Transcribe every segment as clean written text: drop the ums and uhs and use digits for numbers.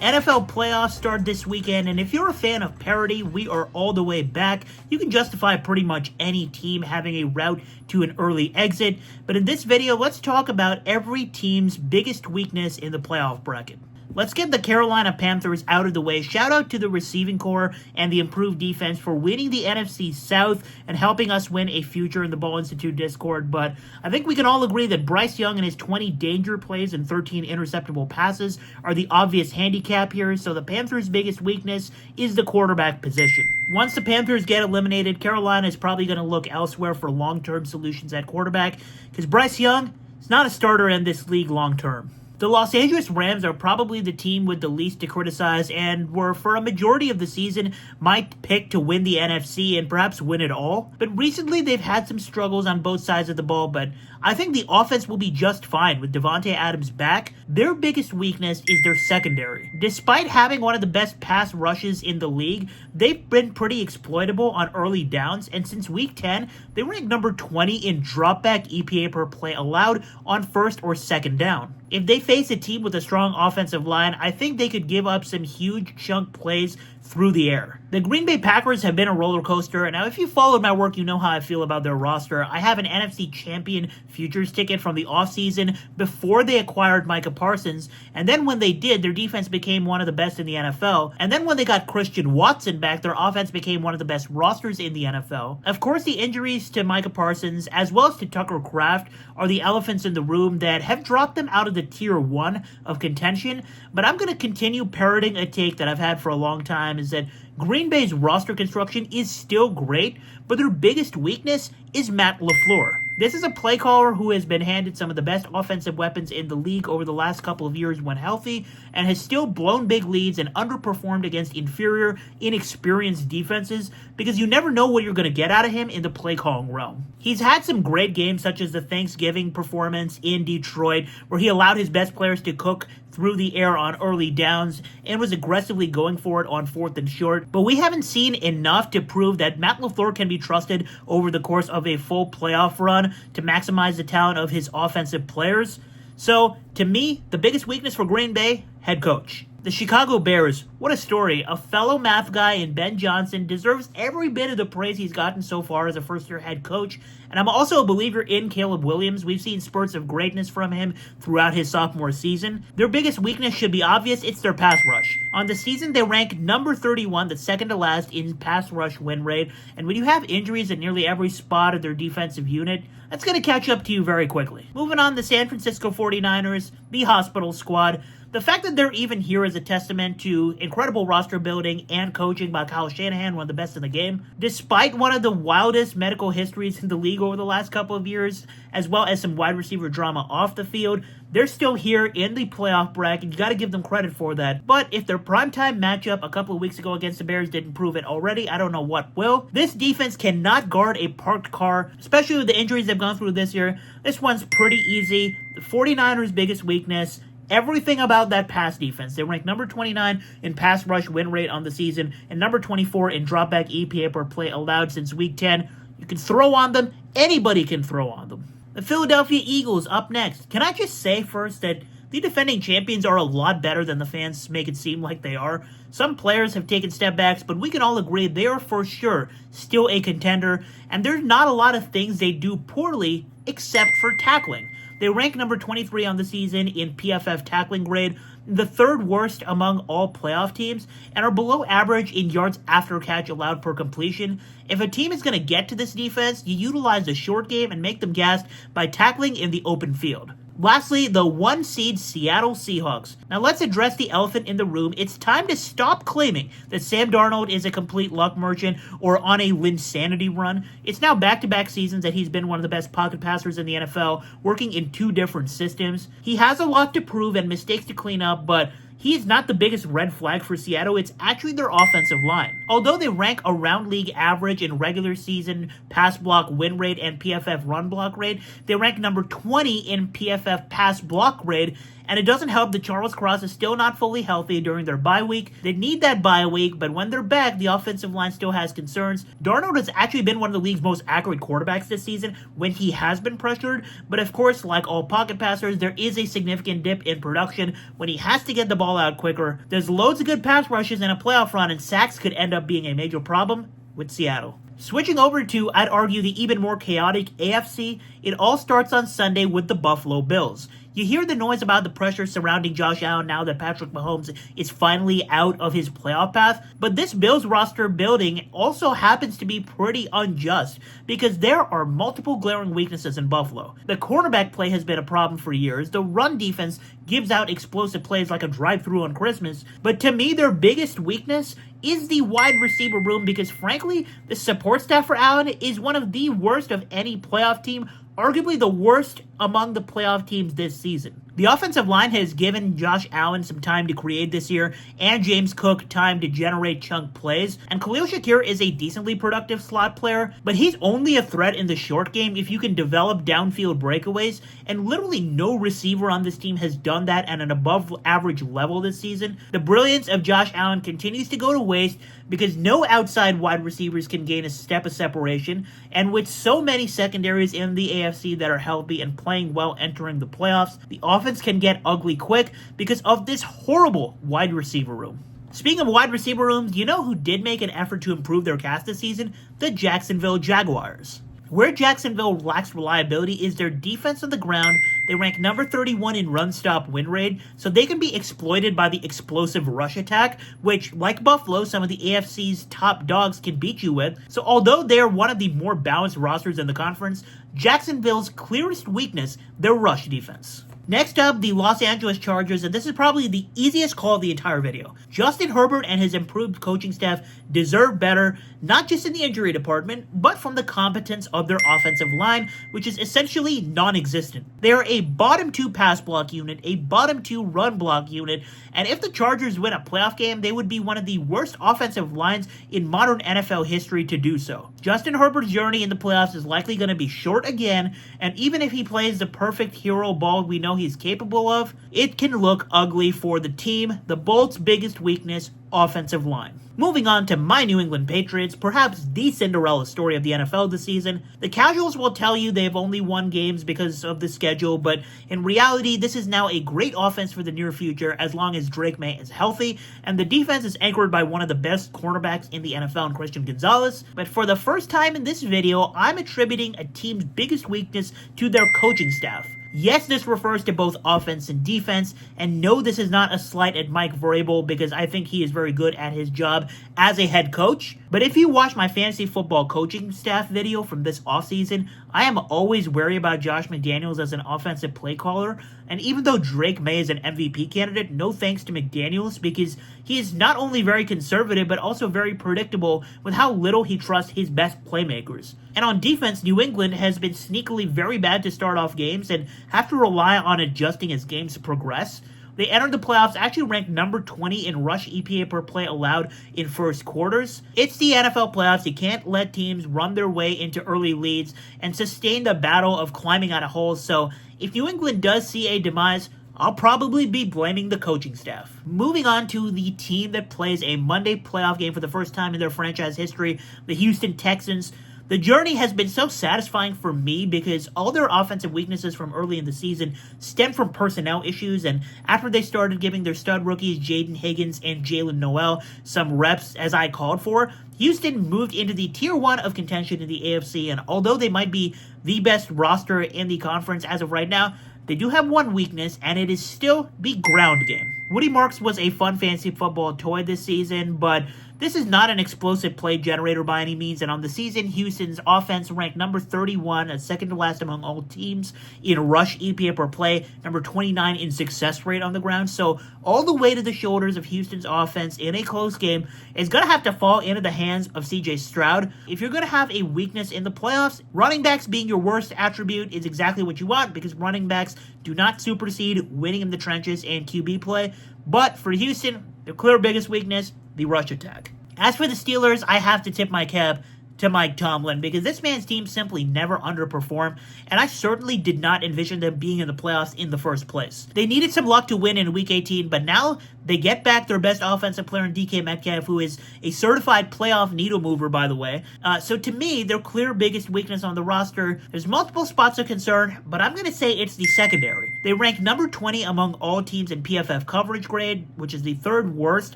NFL playoffs start this weekend, and if you're a fan of parity, we are all the way back. You can justify pretty much any team having a route to an early exit, but in this video, let's talk about every team's biggest weakness in the playoff bracket. Let's get the Carolina Panthers out of the way. Shout out to the receiving core and the improved defense for winning the NFC South and helping us win a future in the Ball Institute Discord. But I think we can all agree that Bryce Young and his 20 danger plays and 13 interceptable passes are the obvious handicap here. So the Panthers' biggest weakness is the quarterback position. Once the Panthers get eliminated, Carolina is probably going to look elsewhere for long-term solutions at quarterback because Bryce Young is not a starter in this league long-term. The Los Angeles Rams are probably the team with the least to criticize and were, for a majority of the season, might pick to win the NFC and perhaps win it all. But recently, they've had some struggles on both sides of the ball, but I think the offense will be just fine with Davante Adams back. Their biggest weakness is their secondary. Despite having one of the best pass rushes in the league, they've been pretty exploitable on early downs, and since Week 10, they rank number 20 in dropback EPA per play allowed on first or second down. If they face a team with a strong offensive line, I think they could give up some huge chunk plays through the air. The Green Bay Packers have been a roller coaster. Now, if you followed my work, you know how I feel about their roster. I have an NFC champion futures ticket from the offseason before they acquired Micah Parsons. And then when they did, their defense became one of the best in the NFL. And then when they got Christian Watson back, their offense became one of the best rosters in the NFL. Of course, the injuries to Micah Parsons, as well as to Tucker Kraft, are the elephants in the room that have dropped them out of the tier 1 of contention. But I'm going to continue parroting a take that I've had for a long time, is that Green Bay's roster construction is still great, but their biggest weakness is Matt LaFleur. This is a play caller who has been handed some of the best offensive weapons in the league over the last couple of years when healthy, and has still blown big leads and underperformed against inferior, inexperienced defenses because you never know what you're going to get out of him in the play calling realm. He's had some great games such as the Thanksgiving performance in Detroit where he allowed his best players to cook through the air on early downs and was aggressively going for it on 4th and short, but we haven't seen enough to prove that Matt LaFleur can be trusted over the course of a full playoff run to maximize the talent of his offensive players. So, to me, the biggest weakness for Green Bay, head coach. The Chicago Bears, what a story. A fellow math guy in Ben Johnson deserves every bit of the praise he's gotten so far as a first-year head coach. And I'm also a believer in Caleb Williams. We've seen spurts of greatness from him throughout his sophomore season. Their biggest weakness should be obvious. It's their pass rush. On the season, they rank number 31, the second to last in pass rush win rate. And when you have injuries at nearly every spot of their defensive unit, that's going to catch up to you very quickly. Moving on, the San Francisco 49ers, the hospital squad. The fact that they're even here is a testament to incredible roster building and coaching by Kyle Shanahan, one of the best in the game. Despite one of the wildest medical histories in the league over the last couple of years, as well as some wide receiver drama off the field, they're still here in the playoff bracket. You got to give them credit for that. But if their primetime matchup a couple of weeks ago against the Bears didn't prove it already, I don't know what will. This defense cannot guard a parked car, especially with the injuries they've gone through this year. This one's pretty easy. The 49ers' biggest weakness, everything about that pass defense. They rank number 29 in pass rush win rate on the season and number 24 in dropback EPA per play allowed since Week 10. You can throw on them. Anybody can throw on them. The Philadelphia Eagles up next. Can I just say first that the defending champions are a lot better than the fans make it seem like they are. Some players have taken step backs, but we can all agree they are for sure still a contender, and there's not a lot of things they do poorly except for tackling. They rank number 23 on the season in PFF tackling grade, the third worst among all playoff teams, and are below average in yards after catch allowed per completion. If a team is going to get to this defense, you utilize the short game and make them gassed by tackling in the open field. Lastly, the 1 seed Seattle Seahawks. Now let's address the elephant in the room. It's time to stop claiming that Sam Darnold is a complete luck merchant or on a Linsanity run. It's now back-to-back seasons that he's been one of the best pocket passers in the NFL, working in 2 different systems. He has a lot to prove and mistakes to clean up, but he is not the biggest red flag for Seattle. It's actually their offensive line. Although they rank around league average in regular season pass block win rate and PFF run block rate, they rank number 20 in PFF pass block rate And it doesn't help that Charles Cross is still not fully healthy during their bye week. They need that bye week, but when they're back, the offensive line still has concerns. Darnold has actually been one of the league's most accurate quarterbacks this season when he has been pressured, but of course, like all pocket passers, there is a significant dip in production when he has to get the ball out quicker. There's loads of good pass rushes in a playoff run, and sacks could end up being a major problem with Seattle. Switching over to, I'd argue, the even more chaotic AFC, it all starts on Sunday with the Buffalo Bills. You hear the noise about the pressure surrounding Josh Allen now that Patrick Mahomes is finally out of his playoff path, but this Bills roster building also happens to be pretty unjust because there are multiple glaring weaknesses in Buffalo. The cornerback play has been a problem for years, the run defense gives out explosive plays like a drive-through on Christmas, but to me their biggest weakness is the wide receiver room because frankly, the support staff for Allen is one of the worst of any playoff team, arguably the worst among the playoff teams this season. The offensive line has given Josh Allen some time to create this year, and James Cook time to generate chunk plays, and Khalil Shakir is a decently productive slot player, but he's only a threat in the short game if you can develop downfield breakaways, and literally no receiver on this team has done that at an above average level this season. The brilliance of Josh Allen continues to go to waste because no outside wide receivers can gain a step of separation, and with so many secondaries in the AFC that are healthy and playing well entering the playoffs, the offense can get ugly quick because of this horrible wide receiver room. Speaking of wide receiver rooms, you know who did make an effort to improve their cast this season? The Jacksonville Jaguars. Where Jacksonville lacks reliability is their defense on the ground. They rank number 31 in run-stop win rate, so they can be exploited by the explosive rush attack, which, like Buffalo, some of the AFC's top dogs can beat you with. So although they are one of the more balanced rosters in the conference, Jacksonville's clearest weakness, their rush defense. Next up, the Los Angeles Chargers, and this is probably the easiest call of the entire video. Justin Herbert and his improved coaching staff deserve better, not just in the injury department, but from the competence of their offensive line, which is essentially non-existent. They are a bottom 2 pass block unit, a bottom 2 run block unit, and if the Chargers win a playoff game, they would be one of the worst offensive lines in modern NFL history to do so. Justin Herbert's journey in the playoffs is likely going to be short again, and even if he plays the perfect hero ball we know he's capable of, it can look ugly for the team, the Bolts' biggest weakness, offensive line. Moving on to my New England Patriots, perhaps the Cinderella story of the NFL this season. The casuals will tell you they've only won games because of the schedule, but in reality, this is now a great offense for the near future as long as Drake May is healthy, and the defense is anchored by one of the best cornerbacks in the NFL in Christian Gonzalez. But for the first time in this video, I'm attributing a team's biggest weakness to their coaching staff. Yes, this refers to both offense and defense, and no, this is not a slight at Mike Vrabel because I think he is very good at his job as a head coach. But if you watch my fantasy football coaching staff video from this offseason, I am always wary about Josh McDaniels as an offensive play caller, and even though Drake May is an MVP candidate, no thanks to McDaniels because he is not only very conservative but also very predictable with how little he trusts his best playmakers. And on defense, New England has been sneakily very bad to start off games and have to rely on adjusting as games progress. They entered the playoffs actually ranked number 20 in rush EPA per play allowed in first quarters. It's the NFL playoffs. You can't let teams run their way into early leads and sustain the battle of climbing out of holes. So if New England does see a demise, I'll probably be blaming the coaching staff. Moving on to the team that plays a Monday playoff game for the first time in their franchise history, the Houston Texans. The journey has been so satisfying for me because all their offensive weaknesses from early in the season stem from personnel issues, and after they started giving their stud rookies Jaden Higgins and Jalen Noel some reps as I called for, Houston moved into the tier 1 of contention in the AFC, and although they might be the best roster in the conference as of right now, they do have one weakness, and it is still the ground game. Woody Marks was a fun fantasy football toy this season, but this is not an explosive play generator by any means, and on the season, Houston's offense ranked number 31, second to last among all teams in rush EPA per play, number 29 in success rate on the ground, so all the weight of the shoulders of Houston's offense in a close game is going to have to fall into the hands of CJ Stroud. If you're going to have a weakness in the playoffs, running backs being your worst attribute is exactly what you want because running backs do not supersede winning in the trenches and QB play, but for Houston, their clear biggest weakness, the rush attack. As for the Steelers, I have to tip my cap to Mike Tomlin because this man's team simply never underperformed, and I certainly did not envision them being in the playoffs in the first place. They needed some luck to win in Week 18, but now they get back their best offensive player in DK Metcalf, who is a certified playoff needle mover, by the way. So to me, their clear biggest weakness on the roster, there's multiple spots of concern, but I'm going to say it's the secondary. They rank number 20 among all teams in PFF coverage grade, which is the third worst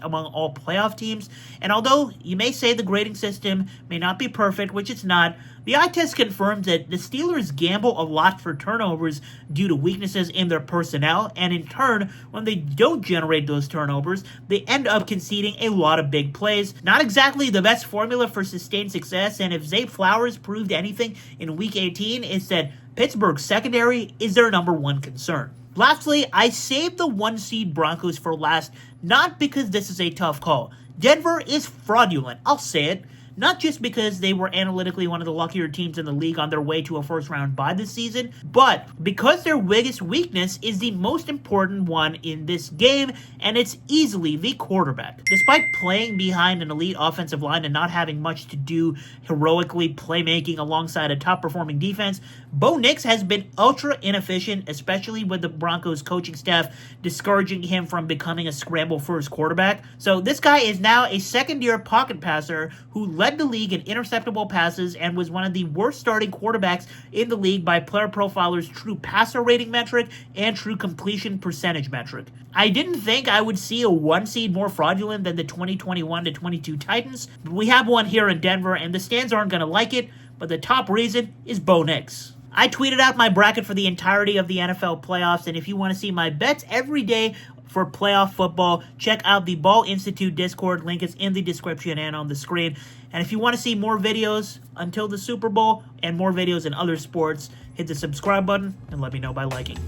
among all playoff teams. And although you may say the grading system may not be perfect, which it's not, the eye test confirms that the Steelers gamble a lot for turnovers due to weaknesses in their personnel, and in turn, when they don't generate those turnovers, they end up conceding a lot of big plays. Not exactly the best formula for sustained success, and if Zay Flowers proved anything in Week 18, it's that Pittsburgh's secondary is their number one concern. Lastly, I saved the 1-seed Broncos for last, not because this is a tough call. Denver is fraudulent, I'll say it. Not just because they were analytically one of the luckier teams in the league on their way to a first-round bye this season, but because their biggest weakness is the most important one in this game, and it's easily the quarterback. Despite playing behind an elite offensive line and not having much to do heroically playmaking alongside a top-performing defense, Bo Nix has been ultra inefficient, especially with the Broncos coaching staff discouraging him from becoming a scramble-first quarterback. So this guy is now a second-year pocket passer who led the league in interceptable passes and was one of the worst starting quarterbacks in the league by Player Profiler's true passer rating metric and true completion percentage metric. I didn't think I would see a 1-seed more fraudulent than the 2021-22 Titans, but we have one here in Denver, and the stands aren't going to like it, but the top reason is Bo Nix. I tweeted out my bracket for the entirety of the NFL playoffs, and if you want to see my bets every day for playoff football, check out the Ball Institute Discord. Link is in the description and on the screen. And if you want to see more videos until the Super Bowl and more videos in other sports, hit the subscribe button and let me know by liking.